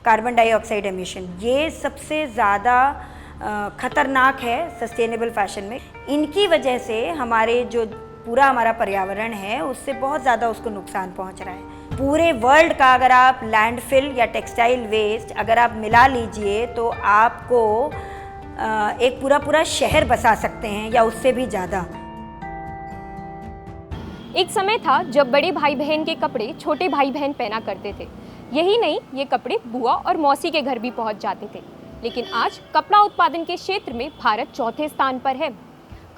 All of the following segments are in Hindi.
कार्बन डाइऑक्साइड एमिशन, ये सबसे ज़्यादा ख़तरनाक है सस्टेनेबल फैशन में। इनकी वजह से हमारे जो पूरा हमारा पर्यावरण है उससे बहुत ज़्यादा उसको नुकसान पहुंच रहा है। पूरे वर्ल्ड का अगर आप लैंडफिल या टेक्सटाइल वेस्ट अगर आप मिला लीजिए तो आपको एक पूरा पूरा शहर बसा सकते हैं या उससे भी ज़्यादा। एक समय था जब बड़े भाई बहन के कपड़े छोटे भाई बहन पहना करते थे। यही नहीं, ये कपड़े बुआ और मौसी के घर भी पहुंच जाते थे। लेकिन आज कपड़ा उत्पादन के क्षेत्र में भारत चौथे स्थान पर है।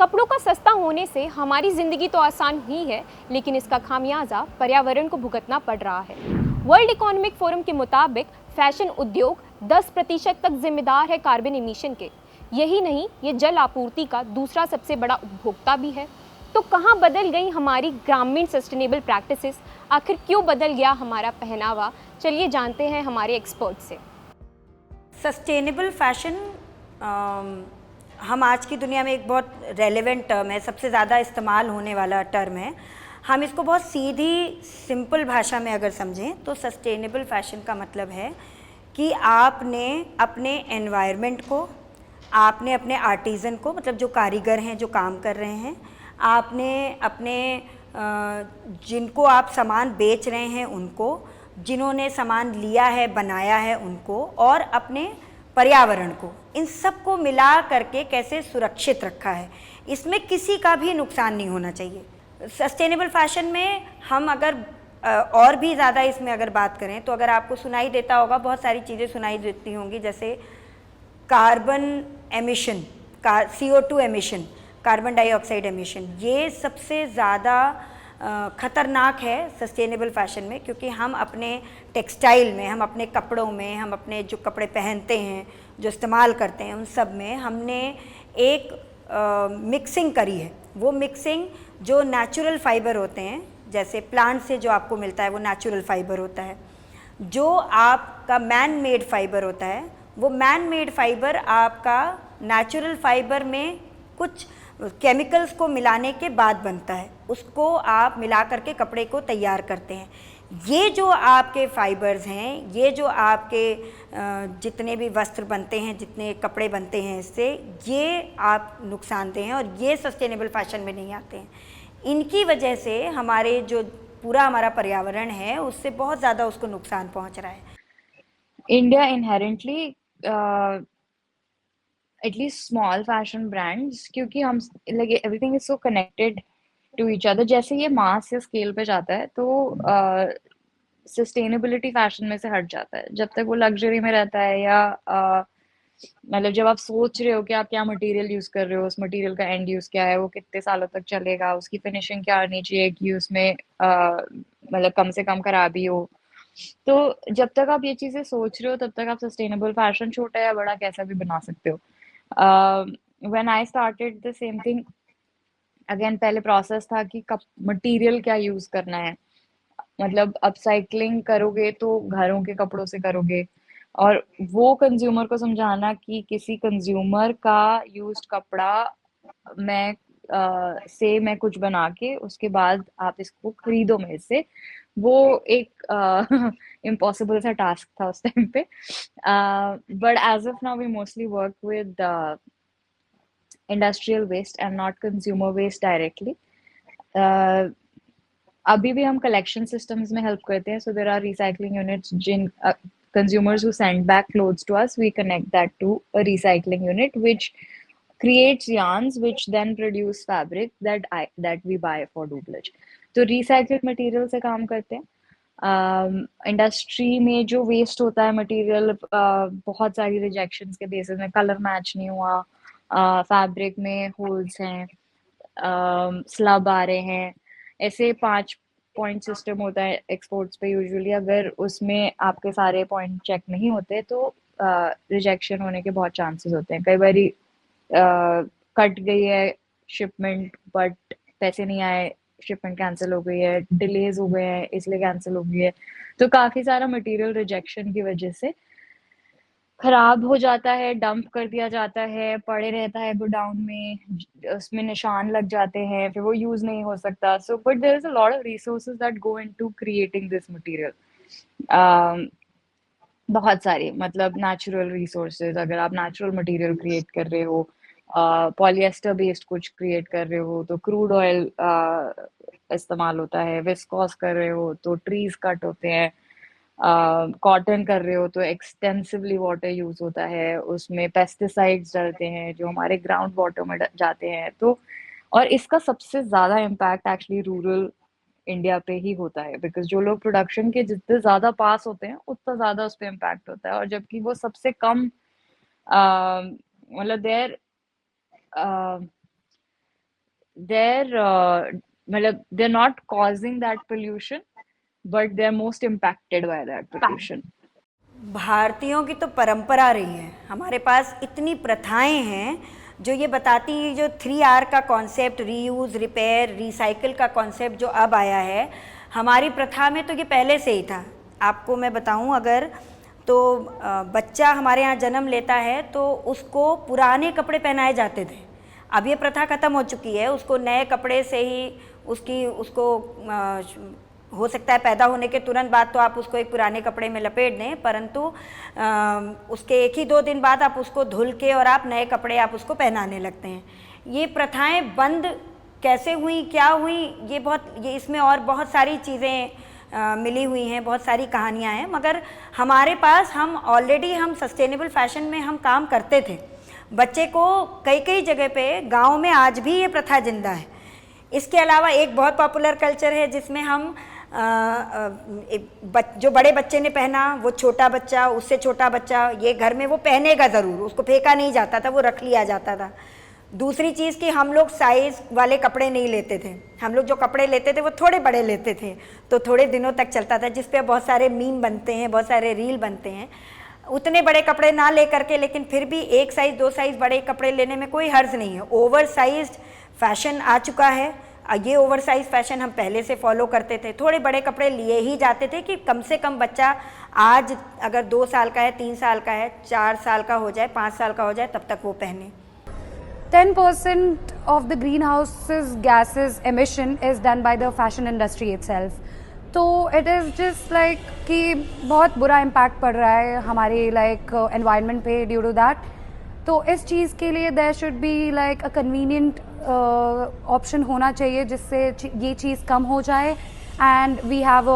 कपड़ों का सस्ता होने से हमारी जिंदगी तो आसान हुई है, लेकिन इसका खामियाजा पर्यावरण को भुगतना पड़ रहा है। वर्ल्ड इकोनॉमिक फोरम के मुताबिक फैशन उद्योग 10% तक जिम्मेदार है कार्बन इमिशन के। यही नहीं, ये जल आपूर्ति का दूसरा सबसे बड़ा उपभोक्ता भी है। तो कहाँ बदल गई हमारी ग्रामीण सस्टेनेबल प्रैक्टिसेस? आखिर क्यों बदल गया हमारा पहनावा? चलिए जानते हैं हमारे एक्सपर्ट से। सस्टेनेबल फैशन हम आज की दुनिया में एक बहुत रेलेवेंट टर्म है, सबसे ज़्यादा इस्तेमाल होने वाला टर्म है। हम इसको बहुत सीधी सिंपल भाषा में अगर समझें तो सस्टेनेबल फैशन का मतलब है कि आपने अपने एनवायरनमेंट को, आपने अपने आर्टिज़न को, मतलब जो कारीगर हैं जो काम कर रहे हैं, आपने अपने जिनको आप सामान बेच रहे हैं उनको, जिन्होंने सामान लिया है बनाया है उनको, और अपने पर्यावरण को, इन सब को मिला करके कैसे सुरक्षित रखा है। इसमें किसी का भी नुकसान नहीं होना चाहिए। सस्टेनेबल फैशन में हम अगर और भी ज़्यादा इसमें अगर बात करें तो अगर आपको सुनाई देता होगा, बहुत सारी चीज़ें सुनाई देती होंगी, जैसे carbon emission, CO2 emission, carbon dioxide emission, ये सबसे ज़्यादा ख़तरनाक है सस्टेनेबल फैशन में। क्योंकि हम अपने टेक्सटाइल में, हम अपने कपड़ों में, हम अपने जो कपड़े पहनते हैं, जो इस्तेमाल करते हैं, उन सब में हमने एक मिक्सिंग करी है। वो मिक्सिंग जो नेचुरल फाइबर होते हैं, जैसे प्लांट से जो आपको मिलता है वो नेचुरल फाइबर होता है, जो आपका मैन मेड फाइबर होता है, वो मैन मेड फाइबर आपका नेचुरल फाइबर में कुछ केमिकल्स को मिलाने के बाद बनता है। उसको आप मिला करके कपड़े को तैयार करते हैं। ये जो आपके फाइबर्स हैं, ये जो आपके जितने भी वस्त्र बनते हैं, जितने कपड़े बनते हैं, इससे ये आप नुकसानदेह हैं और ये सस्टेनेबल फैशन में नहीं आते हैं। इनकी वजह से हमारे जो पूरा हमारा पर्यावरण है उससे बहुत ज़्यादा उसको नुकसान पहुंच रहा है। India inherently, at least small fashion brands, क्योंकि हम like everything is so connected to each other, जैसे ये मास या स्केल पे जाता है तो सस्टेनेबिलिटी फैशन में से हट जाता है। जब तक वो लग्जरी में रहता है या मतलब जब आप सोच रहे हो कि आप क्या मटेरियल यूज कर रहे हो, उस मटेरियल का एंड यूज क्या है, वो कितने सालों तक चलेगा, उसकी फिनिशिंग क्या आनी चाहिए कि उसमें मतलब कम से कम खराबी हो। तो जब तक आप ये चीजें सोच रहे हो तब तक आप सस्टेनेबल फैशन छोटा या बड़ा कैसा भी बना सकते हो। When I started the same thing again, पहले प्रोसेस था कि कब मटेरियल क्या यूज करना है, मतलब अपसाइक्लिंग करोगे तो घरों के कपड़ों से करोगे, और वो कंज्यूमर को समझाना कि किसी कंज्यूमर का यूज्ड कपड़ा मैं से मैं कुछ बना के उसके बाद आप इसको खरीदो मेरे से, वो एक इम्पॉसिबल सा टास्क था उस टाइम पे। But as of now we mostly work with industrial waste and not consumer waste directly. अभी भी हम कलेक्शन सिस्टम्स में हेल्प करते हैं, so there are recycling units जिन consumers who send back clothes to us, we connect that to a recycling unit which creates yarns which then produce fabric that we buy for doublage. तो recycled material से काम करते हैं। इंडस्ट्री में जो वेस्ट होता है मटेरियल, बहुत सारी रिजेक्शंस के बेसिस में कलर मैच नहीं हुआ, फैब्रिक में होल्स हैं, स्लब आ रहे हैं, ऐसे 5 पॉइंट सिस्टम होता है एक्सपोर्ट्स पे यूजुअली। अगर उसमें आपके सारे पॉइंट चेक नहीं होते तो रिजेक्शन होने के बहुत चांसेस होते हैं। कई बारी कट गई है शिपमेंट बट पैसे नहीं आए, शिपमेंट कैंसिल हो गई है, डिलेज हो गए हैं इसलिए कैंसिल हो गई है। तो काफ़ी सारा मटेरियल रिजेक्शन की वजह से खराब हो जाता है, डंप कर दिया जाता है, पड़े रहता है गोडाउन में, उसमें निशान लग जाते हैं, फिर वो यूज नहीं हो सकता। So but there is a lot of resources that go into creating this material. बहुत सारी, मतलब नेचुरल रिसोर्सेज, अगर आप नेचुरल मटेरियल क्रिएट कर रहे हो, पॉलिएस्टर बेस्ड कुछ क्रिएट कर रहे हो तो क्रूड ऑयल इस्तेमाल होता है, विस्कॉस कर रहे हो तो ट्रीज कट होते हैं, कॉटन कर रहे हो तो एक्सटेंसिवली वाटर यूज होता है, उसमें पेस्टिसाइड्स डलते हैं जो हमारे ग्राउंड वाटर में जाते हैं। तो और इसका सबसे ज्यादा इम्पैक्ट एक्चुअली रूरल इंडिया पे ही होता है, बिकॉज जो लोग प्रोडक्शन के जितने ज्यादा पास होते हैं उतना ज्यादा उस पर इम्पैक्ट होता है, और जबकि वो सबसे कम मतलब देर मतलब they are not causing that pollution but they are most impacted by that pollution. भारतीयों की तो परंपरा रही है, हमारे पास इतनी प्रथाएं हैं जो ये बताती है, जो 3R का कॉन्सेप्ट, रीयूज़, रिपेयर, रिसाइकिल का कॉन्सेप्ट जो अब आया है, हमारी प्रथा में तो ये पहले से ही था। आपको मैं बताऊं अगर, तो बच्चा हमारे यहाँ जन्म लेता है तो उसको पुराने कपड़े पहनाए जाते थे। अब ये प्रथा ख़त्म हो चुकी है, उसको नए कपड़े से ही उसको हो सकता है पैदा होने के तुरंत बाद तो आप उसको एक पुराने कपड़े में लपेट दें, परंतु उसके 1 ही 2 दिन बाद आप उसको धुल के और आप नए कपड़े आप उसको पहनाने लगते हैं। ये प्रथाएं बंद कैसे हुई, क्या हुई, ये इसमें और बहुत सारी चीज़ें मिली हुई हैं, बहुत सारी कहानियाँ हैं, मगर हमारे पास हम सस्टेनेबल फैशन में हम काम करते थे। बच्चे को कई जगह पे गाँव में आज भी ये प्रथा जिंदा है। इसके अलावा एक बहुत पॉपुलर कल्चर है जिसमें हम जो बड़े बच्चे ने पहना, वो छोटा बच्चा, उससे छोटा बच्चा, ये घर में वो पहनेगा ज़रूर, उसको फेंका नहीं जाता था, वो रख लिया जाता था। दूसरी चीज़ कि हम लोग साइज़ वाले कपड़े नहीं लेते थे, हम लोग जो कपड़े लेते थे वो थोड़े बड़े लेते थे, तो थोड़े दिनों तक चलता था, जिस पे बहुत सारे मीम बनते हैं, बहुत सारे रील बनते हैं। उतने बड़े कपड़े ना ले करके, लेकिन फिर भी 1 साइज़ 2 साइज़ बड़े कपड़े लेने में कोई हर्ज नहीं है। ओवर साइज्ड फैशन आ चुका है, ये ओवर साइज फैशन हम पहले से फॉलो करते थे। थोड़े बड़े कपड़े लिए ही जाते थे कि कम से कम बच्चा आज अगर 2 साल का है, 3 साल का है, 4 साल का हो जाए, 5 साल का हो जाए, तब तक वो पहने। 10% of the greenhouses gases emission is done by the fashion industry itself. तो it is just like कि बहुत बुरा impact पड़ रहा है हमारे like environment पे due to that. तो इस चीज़ के लिए there should be like a convenient option होना चाहिए जिससे ये चीज़ कम हो जाए। And we have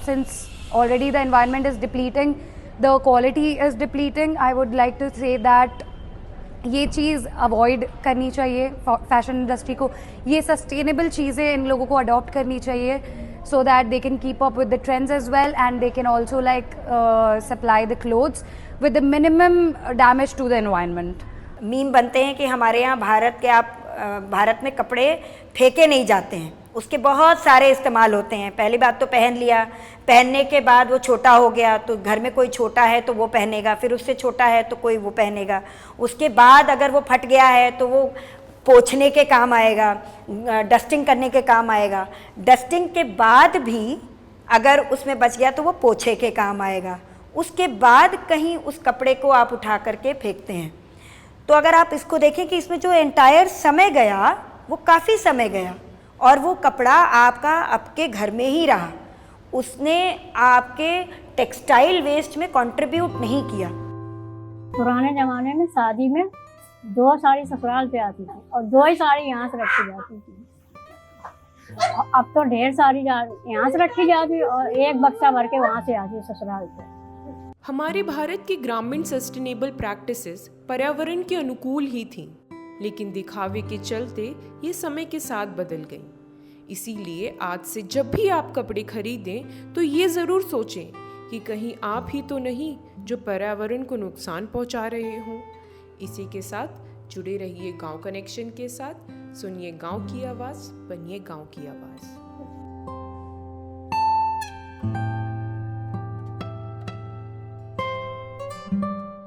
since already the environment is depleting, the quality is depleting, I would like to say that ये चीज़ अवॉइड करनी चाहिए फैशन इंडस्ट्री को। ये सस्टेनेबल चीज़ें इन लोगों को अडॉप्ट करनी चाहिए so that they can keep up with the trends as well, and they can also like supply the clothes with the minimum damage to the environment. Meme बनते हैं कि हमारे यहाँ भारत में कपड़े फेंके नहीं जाते हैं, उसके बहुत सारे इस्तेमाल होते हैं। पहली बात तो पहन लिया, पहनने के बाद वो छोटा हो गया तो घर में कोई छोटा है तो वो पहनेगा, फिर उससे छोटा है तो कोई वो पहनेगा, उसके बाद अगर वो फट गया है तो वो पोंछने के काम आएगा, डस्टिंग करने के काम आएगा, डस्टिंग के बाद भी अगर उसमें बच गया तो वो पोछे के काम आएगा, उसके बाद कहीं उस कपड़े को आप उठा करके फेंकते हैं। तो अगर आप इसको देखें कि इसमें जो एंटायर समय गया वो काफ़ी समय गया, और वो कपड़ा आपका आपके घर में ही रहा, उसने आपके टेक्सटाइल वेस्ट में कंट्रीब्यूट नहीं किया। पुराने ज़माने में शादी में 2 साड़ी ससुराल से आती थी और 2 ही साड़ी यहाँ से रखी जाती थी। अब तो ढेर सारी यहाँ से रखी जाती और एक बक्सा भर के वहाँ से आती है ससुराल से। हमारे भारत की ग्रामीण सस्टेनेबल प्रैक्टिसेस पर्यावरण के अनुकूल ही थीं, लेकिन दिखावे के चलते ये समय के साथ बदल गईं। इसीलिए आज से जब भी आप कपड़े खरीदें तो ये ज़रूर सोचें कि कहीं आप ही तो नहीं जो पर्यावरण को नुकसान पहुंचा रहे हों। इसी के साथ जुड़े रहिए गांव कनेक्शन के साथ, सुनिए गांव की आवाज़, बनिए गांव की आवाज़।